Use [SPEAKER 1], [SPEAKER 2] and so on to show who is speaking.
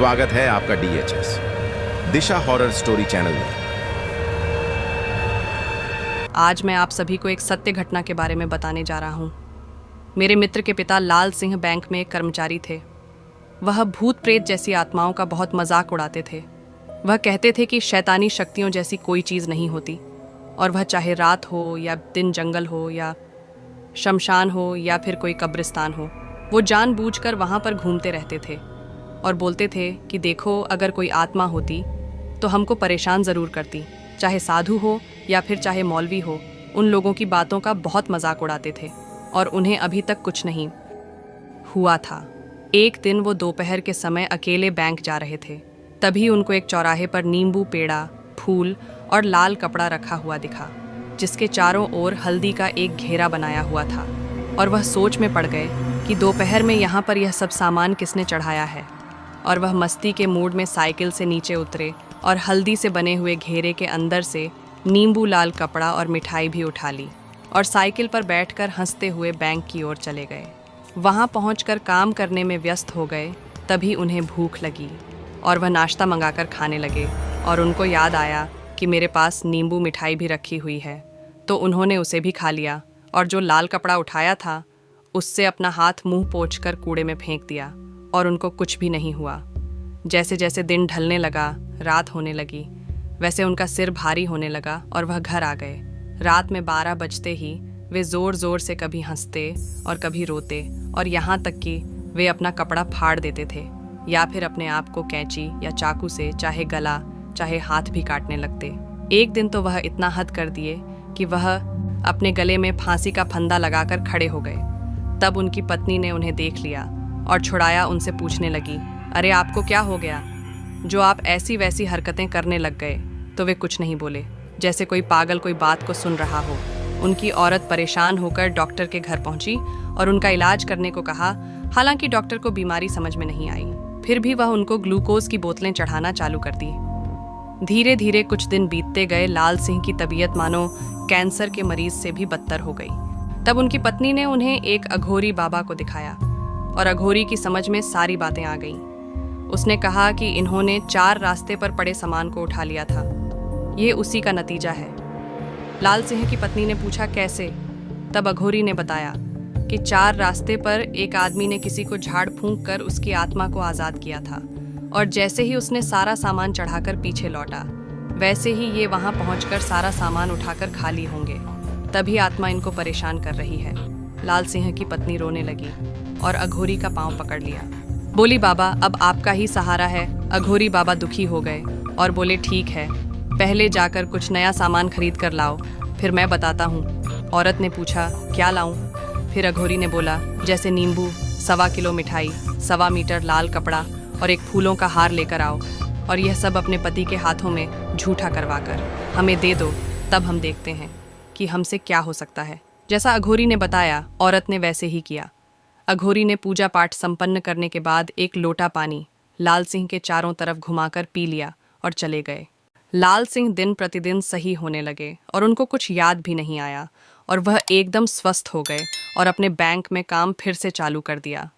[SPEAKER 1] स्वागत है आपका DHS दिशा हॉरर स्टोरी चैनल में।
[SPEAKER 2] आज मैं आप सभी को एक सत्य घटना के बारे में बताने जा रहा हूँ। मेरे मित्र के पिता लाल सिंह बैंक में एक कर्मचारी थे। वह भूत प्रेत जैसी आत्माओं का बहुत मजाक उड़ाते थे। वह कहते थे कि शैतानी शक्तियों जैसी कोई चीज़ नहीं होती, और वह चाहे रात हो या दिन, जंगल हो या शमशान हो या फिर कोई कब्रिस्तान हो, वो जानबूझकर वहाँ पर घूमते रहते थे और बोलते थे कि देखो, अगर कोई आत्मा होती तो हमको परेशान ज़रूर करती। चाहे साधु हो या फिर चाहे मौलवी हो, उन लोगों की बातों का बहुत मजाक उड़ाते थे और उन्हें अभी तक कुछ नहीं हुआ था। एक दिन वो दोपहर के समय अकेले बैंक जा रहे थे। तभी उनको एक चौराहे पर नींबू, पेड़ा, फूल और लाल कपड़ा रखा हुआ दिखा, जिसके चारों ओर हल्दी का एक घेरा बनाया हुआ था। और वह सोच में पड़ गए कि दोपहर में यहाँ पर यह सब सामान किसने चढ़ाया है। और वह मस्ती के मूड में साइकिल से नीचे उतरे और हल्दी से बने हुए घेरे के अंदर से नींबू, लाल कपड़ा और मिठाई भी उठा ली और साइकिल पर बैठकर हंसते हुए बैंक की ओर चले गए। वहाँ पहुंचकर काम करने में व्यस्त हो गए। तभी उन्हें भूख लगी और वह नाश्ता मंगाकर खाने लगे और उनको याद आया कि मेरे पास नींबू मिठाई भी रखी हुई है, तो उन्होंने उसे भी खा लिया और जो लाल कपड़ा उठाया था उससे अपना हाथ मुंह पोंछकर कूड़े में फेंक दिया और उनको कुछ भी नहीं हुआ। जैसे जैसे दिन ढलने लगा, रात होने लगी, वैसे उनका सिर भारी होने लगा और वह घर आ गए। रात में 12 बजते ही वे ज़ोर ज़ोर से कभी हंसते और कभी रोते, और यहाँ तक कि वे अपना कपड़ा फाड़ देते थे या फिर अपने आप को कैंची या चाकू से चाहे गला चाहे हाथ भी काटने लगते। एक दिन तो वह इतना हद कर दिए कि वह अपने गले में फांसी का फंदा लगाकर खड़े हो गए। तब उनकी पत्नी ने उन्हें देख लिया और छुड़ाया उनसे पूछने लगी, अरे आपको क्या हो गया जो आप ऐसी वैसी हरकतें करने लग गए? तो वे कुछ नहीं बोले, जैसे कोई पागल कोई बात को सुन रहा हो। उनकी औरत परेशान होकर डॉक्टर के घर पहुंची और उनका इलाज करने को कहा। हालांकि डॉक्टर को बीमारी समझ में नहीं आई, फिर भी वह उनको ग्लूकोज की बोतलें चढ़ाना चालू कर दी। धीरे धीरे कुछ दिन बीतते गए। लाल सिंह की तबीयत मानो कैंसर के मरीज से भी बदतर हो गई। तब उनकी पत्नी ने उन्हें एक अघोरी बाबा को दिखाया और अघोरी की समझ में सारी बातें आ गईं। उसने कहा कि इन्होंने 4 रास्ते पर पड़े सामान को उठा लिया था, ये उसी का नतीजा है। लाल सिंह की पत्नी ने पूछा, कैसे? तब अघोरी ने बताया कि 4 रास्ते पर एक आदमी ने किसी को झाड़ फूंक कर उसकी आत्मा को आज़ाद किया था, और जैसे ही उसने सारा सामान चढ़ाकर पीछे लौटा, वैसे ही ये वहाँ पहुँचकर सारा सामान उठाकर खा लिए होंगे। तभी आत्मा इनको परेशान कर रही है। लाल सिंह की पत्नी रोने लगी और अघोरी का पांव पकड़ लिया। बोली, बाबा अब आपका ही सहारा है। अघोरी बाबा दुखी हो गए और बोले, ठीक है, पहले जाकर कुछ नया सामान खरीद कर लाओ, फिर मैं बताता हूँ। औरत ने पूछा, क्या लाऊं? फिर अघोरी ने बोला, जैसे नींबू, 1.25 किलो मिठाई, 1.25 मीटर लाल कपड़ा और एक फूलों का हार लेकर आओ, और यह सब अपने पति के हाथों में झूठा करवाकर हमें दे दो। तब हम देखते हैं कि हमसे क्या हो सकता है। जैसा अघोरी ने बताया, औरत ने वैसे ही किया। अघोरी ने पूजा पाठ संपन्न करने के बाद एक लोटा पानी लाल सिंह के चारों तरफ घुमाकर पी लिया और चले गए। लाल सिंह दिन प्रतिदिन सही होने लगे और उनको कुछ याद भी नहीं आया, और वह एकदम स्वस्थ हो गए और अपने बैंक में काम फिर से चालू कर दिया।